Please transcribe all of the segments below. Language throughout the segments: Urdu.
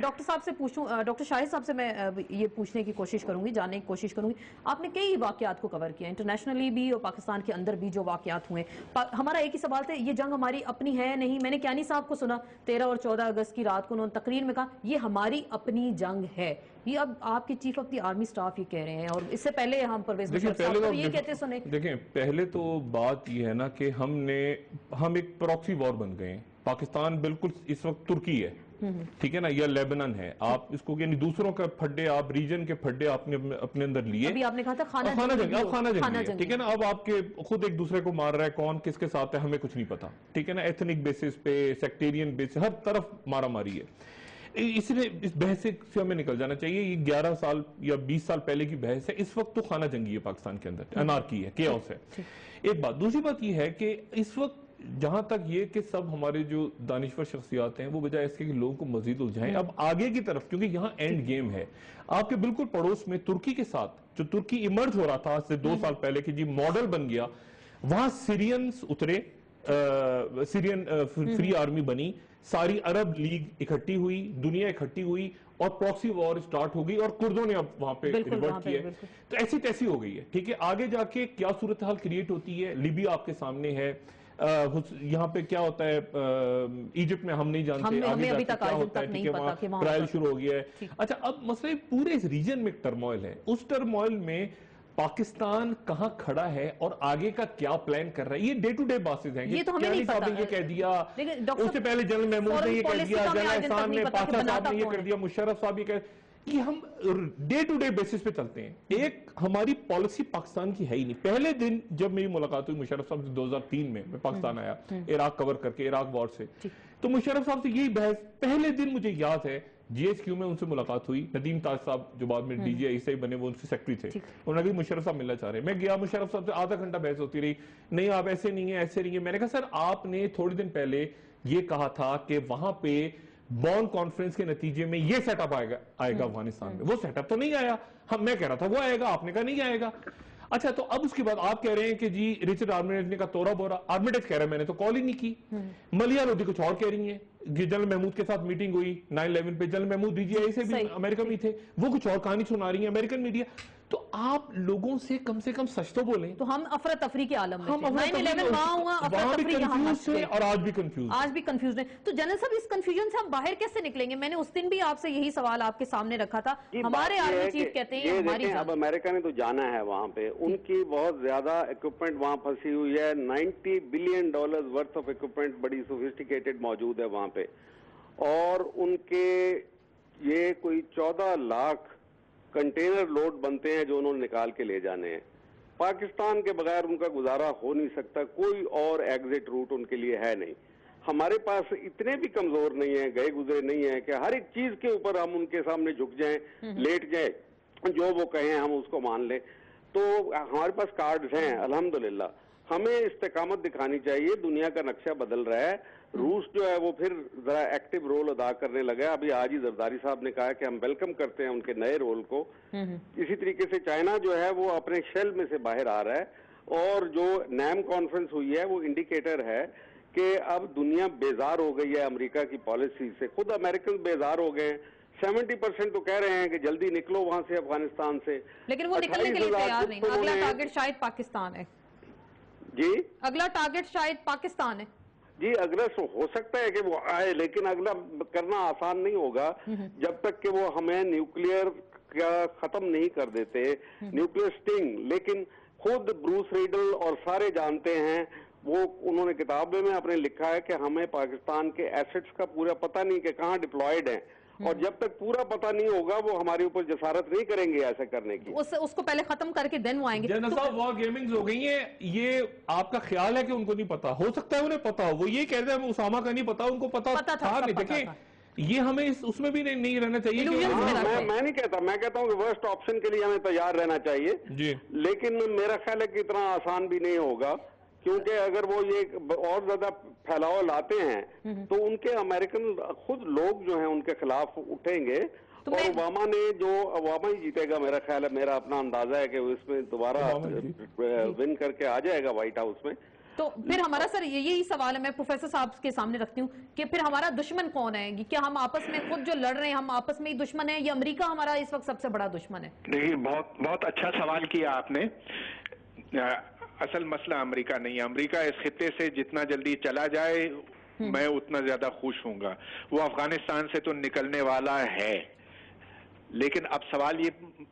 ڈاکٹر صاحب سے پوچھوں، ڈاکٹر شاہد صاحب سے میں یہ پوچھنے کی کوشش کروں گی، جاننے کی کوشش کروں گی، آپ نے کئی واقعات کو کور کیا انٹرنیشنلی بھی اور پاکستان کے اندر بھی جو واقعات ہوئے، ہمارا ایک ہی سوال تھا، یہ جنگ ہماری اپنی ہے نہیں؟ میں نے کیانی صاحب کو سنا 13 اور 14 اگست کی رات کو انہوں نے تقریر میں کہا یہ ہماری اپنی جنگ ہے، یہ اب آپ کے chief of the army staff یہ کہہ رہے ہیں، اور اس سے پہلے ہم پرویز مشرف صاحب کو یہ کہتے سنے۔ دیکھیں پہلے تو بات یہ ہے نا کہ ہم ایک پراکسی وار بن گئے ہیں، پاکستان بالکل اس وقت ترکی ہے، ٹھیک ہے نا، یا لیبنن ہے، آپ اس کو یعنی دوسروں کا پھڈے، آپ ریجن کے پھڈے آپ نے اپنے اندر لیے، ابھی آپ نے کہا تھا خانہ جنگی ہے، ٹھیک ہے نا، اب آپ کے خود ایک دوسرے کو مار رہا ہے، کون کس کے ساتھ ہے ہمیں کچھ نہیں پتا، ٹھیک ہے نا، ایتھنک بیسس پہ، سیکٹیرین بیسس، ہر طرف مارا ماری ہے۔ اس بحث سے ہمیں نکل جانا چاہیے، یہ 11 سال یا 20 سال پہلے کی بحث ہے، اس وقت تو خانہ جنگی ہے پاکستان کے اندر، انارکی ہے، کیوس ہے، ایک بات۔ دوسری بات یہ ہے کہ اس وقت جہاں تک یہ کہ سب ہمارے جو دانشور شخصیات ہیں وہ بجائے اس کے کہ لوگوں کو مزید الجھائیں، اب آگے کی طرف، کیونکہ یہاں اینڈ گیم ہے، آپ کے بالکل پڑوس میں ترکی کے ساتھ جو ترکی ایمرج ہو رہا تھا آج سے 2 سال پہلے کہ جی ماڈل بن گیا، وہاں سیرینز اترے، سیرین فری آرمی بنی، ساری عرب لیگ اکٹھی ہوئی، دنیا اکٹھی ہوئی، اور پراکسی وار سٹارٹ ہو گئی، اور کردوں نے اب وہاں پہ ریورٹ کیا ہے، تو ایسی تیسی ہو گئی ہے، ٹھیک ہے۔ آگے جا کے کیا صورتحال کریٹ ہوتی ہے، لیبیا آپ کے سامنے ہے، یہاں پہ کیا ہوتا ہے ایجپٹ میں ہم نہیں جانتے، آگے جا کے کیا ہوتا ہے، ٹھیک ہے، وہاں ٹرائل شروع ہو گیا ہے۔ اچھا اب مسئلہ پورے اس ریجن میں ایک ٹرموائل ہے، اس ٹرموائل میں پاکستان کہاں کھڑا ہے اور آگے کا کیا پلان کر رہا ہے، یہ ڈے ٹو ڈے باسز ہیں، یہ تو ہمیں نہیں صاحب نے یہ کہہ دیا، اس سے پہلے جنرل محمود نے یہ کہہ دیا، جنرل احسان نے، پاشا صاحب نے یہ کر دیا، مشرف صاحب یہ کہہ، یہ ہم ڈے ٹو ڈے بیسس پہ چلتے ہیں، ایک ہماری پالیسی پاکستان کی ہے ہی نہیں۔ پہلے دن جب میری ملاقات ہوئی مشرف صاحب سے 2003 میں پاکستان آیا عراق کور کر کے، عراق وار سے، تو مشرف صاحب سے یہی بحث، پہلے دن مجھے یاد ہے جی ایس کیو میں ان سے ملاقات ہوئی، ندیم تاج صاحب جو بعد میں ڈی جی آئی سے بنے وہ ان سے سیکٹری تھے، انہوں نے کہا مشرف صاحب ملنا چاہ رہے ہیں، میں گیا مشرف صاحب سے آدھا گھنٹہ بحث ہوتی رہی، نہیں آپ ایسے نہیں ہیں، ایسے نہیں ہیں، میں نے کہا سر آپ نے تھوڑے دن پہلے یہ کہا تھا کہ وہاں پہ بون کانفرنس کے نتیجے میں یہ سیٹ اپ آئے گا افغانستان میں، وہ سیٹ اپ تو نہیں آیا، میں کہہ رہا تھا وہ آئے گا، آپ نے کہا نہیں آئے گا۔ اچھا تو اب اس کے بعد آپ کہہ رہے ہیں کہ جی رچرڈ آرمیٹیج نے کہا تورا بورا، آرمیٹیج کہہ رہا ہے میں نے تو کال ہی نہیں کی، ملیہ لودھی کچھ اور کہہ رہی ہیں، جنرل محمود کے ساتھ میٹنگ ہوئی 9/11 پہ، جنرل محمود ڈی جی آئی سے بھی امریکہ میں تھے، وہ کچھ اور کہانی سنا رہی ہیں امریکن میڈیا، تو آپ لوگوں سے کم سچ تو بولیں۔ تو ہم افراتفری کے عالم میں تھے، 9/11 وہاں ہوا، افراتفری یہاں مچ گئی، اور آج بھی کنفیوز ہیں۔ تو جنرل صاحب اس کنفیوژن سے ہم باہر کیسے نکلیں گے؟ میں نے اس دن بھی آپ سے یہی سوال آپ کے سامنے رکھا تھا، ہمارے آرمی چیف کہتے ہیں ہماری جنگ، اب امریکہ نے تو جانا ہے وہاں پہ، ان کی بہت زیادہ اکوپمنٹ وہاں پھنسی ہوئی ہے، $90 بلین ورتھ آف اکوپمنٹ بڑی سوفسٹیکیٹڈ موجود ہے وہاں پہ، اور ان کے یہ کوئی 14 لاکھ کنٹینر لوڈ بنتے ہیں جو انہوں نے نکال کے لے جانے ہیں۔ پاکستان کے بغیر ان کا گزارا ہو نہیں سکتا، کوئی اور ایگزٹ روٹ ان کے لیے ہے نہیں۔ ہمارے پاس اتنے بھی کمزور نہیں ہیں، گئے گزرے نہیں ہیں کہ ہر ایک چیز کے اوپر ہم ان کے سامنے جھک جائیں، لیٹ جائیں، جو وہ کہیں ہم اس کو مان لیں۔ تو ہمارے پاس کارڈز ہیں الحمدللہ، ہمیں استقامت دکھانی چاہیے، دنیا کا نقشہ بدل رہا ہے، روس جو ہے وہ پھر ذرا ایکٹیو رول ادا کرنے لگا ہے، ابھی آج ہی زرداری صاحب نے کہا کہ ہم ویلکم کرتے ہیں ان کے نئے رول کو۔ اسی طریقے سے چائنا جو ہے وہ اپنے شیل میں سے باہر آ رہا ہے، اور جو نیم کانفرنس ہوئی ہے وہ انڈیکیٹر ہے کہ اب دنیا بیزار ہو گئی ہے امریکہ کی پالیسی سے، خود امریکن بیزار ہو گئے ہیں، 70% تو کہہ رہے ہیں کہ جلدی نکلو وہاں سے افغانستان سے، لیکن وہ نکلنے کے لیے تیار نہیں، اگلا ٹارگٹ شاید پاکستان ہے۔ جی اگلا ٹارگٹ شاید پاکستان ہے۔ جی اگلا ہو سکتا ہے کہ وہ آئے، لیکن اگلا کرنا آسان نہیں ہوگا جب تک کہ وہ ہمیں نیوکلیئر کا ختم نہیں کر دیتے، نیوکلیئر سٹنگ۔ لیکن خود بروس ریڈل اور سارے جانتے ہیں، وہ انہوں نے کتاب میں اپنے لکھا ہے کہ ہمیں پاکستان کے ایسٹس کا پورا پتہ نہیں کہ کہاں ڈپلائیڈ ہیں، اور جب تک پورا پتہ نہیں ہوگا وہ ہمارے اوپر جسارت نہیں کریں گے ایسے کرنے کی، اس کو پہلے ختم کر کے دین وہ آئیں گے۔ جنرل صاحب وار گیمنگز ہو گئی ہیں، یہ آپ کا خیال ہے کہ ان کو نہیں پتا، ہو سکتا ہے انہیں پتا ہو، وہ یہ کہتے ہیں اسامہ کا نہیں پتا، ان کو پتا تھا نہیں۔ دیکھیں یہ ہمیں اس میں بھی نہیں رہنا چاہیے، میں نہیں کہتا، میں کہتا ہوں کہ ورسٹ آپشن کے لیے ہمیں تیار رہنا چاہیے، لیکن میرا خیال ہے کہ اتنا آسان بھی نہیں ہوگا، کیونکہ اگر وہ یہ اور زیادہ پھیلاؤ لاتے ہیں تو ان کے امریکن خود لوگ جو ہیں ان کے خلاف اٹھیں گے، اور اوباما نے جو اوباما ہی جیتے گا میرا خیال ہے، میرا اپنا اندازہ ہے کہ وہ اس میں دوبارہ ون کر کے آ جائے گا وائٹ ہاؤس میں۔ تو پھر ہمارا سر یہی سوال ہے، میں پروفیسر صاحب کے سامنے رکھتی ہوں کہ پھر ہمارا دشمن کون ہے؟ کیا ہم آپس میں خود جو لڑ رہے ہیں ہم آپس میں ہی دشمن ہیں، یا امریکہ ہمارا اس وقت سب سے بڑا دشمن ہے؟ دیکھیے بہت اچھا سوال کیا آپ نے. اصل مسئلہ امریکہ نہیں ہے. امریکہ اس خطے سے جتنا جلدی چلا جائے میں اتنا زیادہ خوش ہوں گا. وہ افغانستان سے تو نکلنے والا ہے، لیکن اب سوال یہ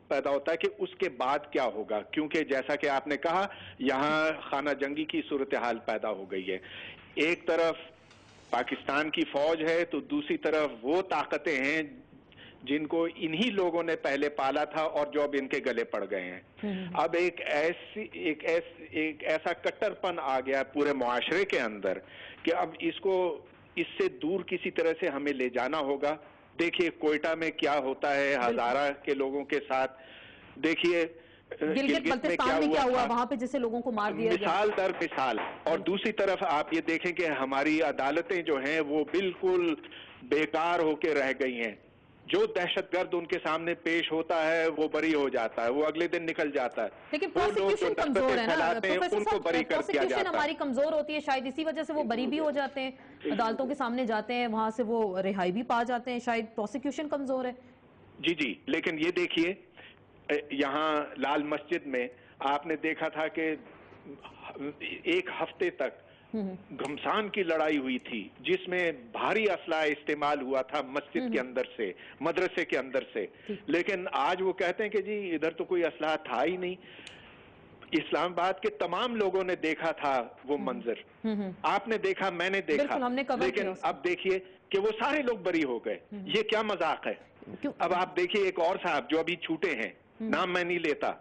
پیدا ہوتا ہے کہ اس کے بعد کیا ہوگا، کیونکہ جیسا کہ آپ نے کہا یہاں خانہ جنگی کی صورتحال پیدا ہو گئی ہے. ایک طرف پاکستان کی فوج ہے تو دوسری طرف وہ طاقتیں ہیں جن کو انہی لوگوں نے پہلے پالا تھا اور جو اب ان کے گلے پڑ گئے ہیں. اب ایک ایسا کٹر پن آ گیا پورے معاشرے کے اندر کہ اب اس سے دور کسی طرح سے ہمیں لے جانا ہوگا. دیکھیے کوئٹہ میں کیا ہوتا ہے ہزارہ کے لوگوں کے ساتھ، دیکھیے گلگت بلتستان میں کیا ہوا وہاں پہ جیسے لوگوں کو مار دیا گیا، مثال در مثال. اور دوسری طرف آپ یہ دیکھیں کہ ہماری عدالتیں جو ہیں وہ بالکل بیکار ہو کے رہ گئی ہیں. جو دہشت گرد ان کے سامنے پیش ہوتا ہے وہ بری ہو جاتا ہے، وہ اگلے دن نکل جاتا ہے. لیکن پروسیکیوشن کمزور ہے نا ان کو بری کر دیا جاتا ہے. ہماری کمزور ہوتی ہے، شاید اسی وجہ سے وہ بری بھی ہو جاتے ہیں، عدالتوں کے سامنے جاتے ہیں، وہاں سے وہ رہائی بھی پا جاتے ہیں. شاید پروسیکیوشن کمزور ہے. جی لیکن یہ دیکھیے یہاں لال مسجد میں آپ نے دیکھا تھا کہ ایک ہفتے تک گھمسان کی لڑائی ہوئی تھی جس میں بھاری اسلحہ استعمال ہوا تھا مسجد کے اندر سے، مدرسے کے اندر سے. لیکن آج وہ کہتے ہیں کہ جی ادھر تو کوئی اسلحہ تھا ہی نہیں. اسلام آباد کے تمام لوگوں نے دیکھا تھا وہ منظر، آپ نے دیکھا، میں نے دیکھا، لیکن اب دیکھیے کہ وہ سارے لوگ بری ہو گئے. یہ کیا مذاق ہے؟ اب آپ دیکھیے ایک اور صاحب جو ابھی چھوٹے ہیں، نام میں نہیں لیتا،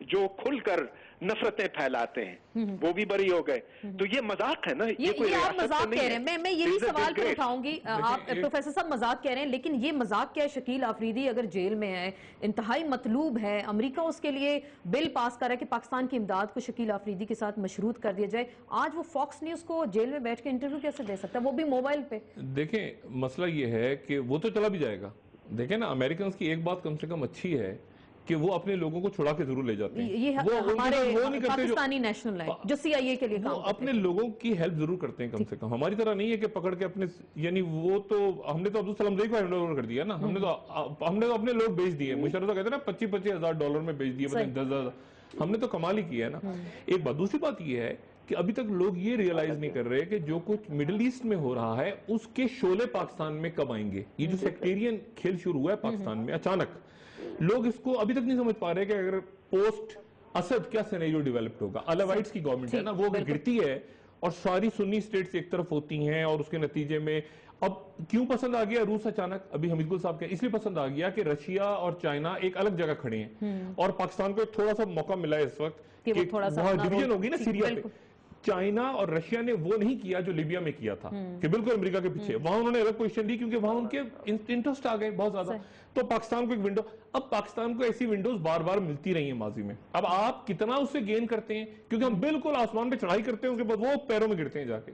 جو کھل کر نفرتیں پھیلاتے ہیں، وہ بھی بری ہو گئے. تو یہ مذاق ہے نا، یہ کوئی آپ مذاق کہہ رہے ہیں. میں یہی سوال پہ اٹھاؤں گی. آپ پروفیسر صاحب مذاق کہہ رہے ہیں، لیکن یہ مذاق کیا ہے؟ شکیل آفریدی اگر جیل میں ہے، انتہائی مطلوب ہے، امریکہ اس کے لیے بل پاس کر رہا ہے کہ پاکستان کی امداد کو شکیل آفریدی کے ساتھ مشروط کر دیا جائے. آج وہ فاکس نیوز کو جیل میں بیٹھ کے انٹرویو کیسے دے سکتا ہے، وہ بھی موبائل پہ؟ دیکھیں مسئلہ یہ ہے کہ وہ تو چلا بھی جائے گا. دیکھیں نا امریکنز کی ایک بات کم سے کم اچھی ہے کہ وہ اپنے لوگوں کو چھڑا کے ضرور لے جاتے ہیں. یہ ہمارے پاکستانی نیشنل ہے جو سی آئی اے کے لیے کام کرتے ہیں، اپنے لوگوں کی ہیلپ ضرور کرتے ہیں کم سے کم. ہماری طرح نہیں ہے کہ پکڑ کے اپنے، یعنی وہ تو ہم نے تو عبدالسلام زئی کو ہینڈ اوور کر دیا نا، ہم نے تو اپنے لوگ بیچ دیے. مشرف تو کہتے ہیں نا $25,000 میں بیچ دیے، 10,000. ہم نے تو کمال ہی کیا ہے نا. ایک بات. دوسری بات یہ ہے کہ ابھی تک لوگ یہ ریئلائز نہیں کر رہے کہ جو کچھ مڈل ایسٹ میں ہو رہا ہے اس کے شعلے پاکستان میں کب آئیں گے. یہ جو سیکٹیرین کھیل شروع ہوا ہے پاکستان میں اچانک، لوگ اس کو ابھی تک نہیں سمجھ پا رہے کہ اگر پوسٹ اسد کیا سینیریو ڈیولپڈ ہوگا. الیوائٹس کی گورنمنٹ ہے نا، وہ اگر گرتی ہے اور ساری سنی سٹیٹس ایک طرف ہوتی ہیں، اور اس کے نتیجے میں اب کیوں پسند آ گیا روس اچانک؟ ابھی حمید گل صاحب اس لیے پسند آ گیا کہ رشیا اور چائنا ایک الگ جگہ کھڑے ہیں اور پاکستان کو ایک تھوڑا سا موقع ملا ہے اس وقت کہ وہاں ڈویژن ہوگی نا سیریا پہ. چائنا اور رشیا نے وہ نہیں کیا جو لیبیا میں کیا تھا کہ بالکل امریکہ کے پیچھے. وہاں انہوں نے الگ پوزیشن لی کیونکہ وہاں ان کے انٹرسٹ آ گئے بہت زیادہ. تو پاکستان کو ایک ونڈو، اب پاکستان کو ایسی ونڈوز بار بار ملتی رہی ہیں ماضی میں. اب آپ کتنا اس سے گین کرتے ہیں، کیونکہ ہم بالکل آسمان پہ چڑھائی کرتے ہیں، ان کے بعد وہ پیروں میں گرتے ہیں جا کے.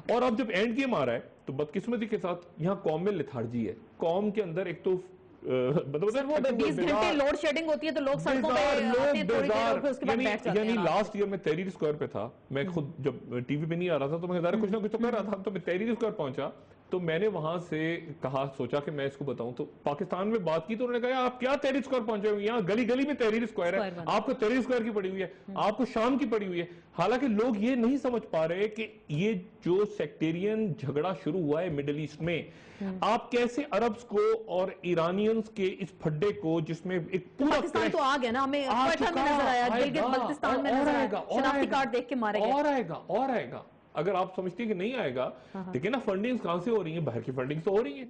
اور اب جب اینڈ گیم آ رہا ہے تو بدقسمتی کے ساتھ یہاں قوم میں لتھارجی ہے. قوم کے اندر ایک تو وہ 20 گھنٹے لوڈ شیڈنگ ہوتی ہے تو لوگ سڑکوں پہ آتے ہیں تھوڑی دیر اور پھر اس کے بعد بیٹھ جاتے ہیں. یعنی لاسٹ ایئر میں تحریر اسکوائر پہ تھا، میں خود جب ٹی وی پہ نہیں آ رہا تھا تو میں کچھ نہ کچھ تو کر رہا تھا، تو میں تحریر اسکوائر پہنچا تو میں نے وہاں سے کہا، سوچا کہ میں اس کو بتاؤں. تو پاکستان میں بات کی تو انہوں نے کہا آپ کیا تحریر اسکوائر پہنچے ہوئے، یہاں گلی گلی میں تحریر اسکوائر ہے، آپ کو تحریر اسکوائر کی پڑی ہوئی ہے، آپ کو شام کی پڑی ہوئی ہے. حالانکہ لوگ یہ نہیں سمجھ پا رہے کہ یہ جو سیکٹیرین جھگڑا شروع ہوا ہے مڈل ایسٹ میں، آپ کیسے عربز کو اور ایرانینز کے اس پھڈے کو، جس میں ایک پورا پاکستان تو آ گیا نا، ہمیں کوئٹہ میں نظر آیا، گلگت بلتستان میں نظر آیا، شناختی کارڈ دیکھ کے مارے گئے. اور آئے گا. اگر آپ سمجھتی ہیں کہ نہیں آئے گا، دیکھیں نا فنڈنگز کہاں سے ہو رہی ہیں، باہر کی فنڈنگز تو ہو رہی ہیں.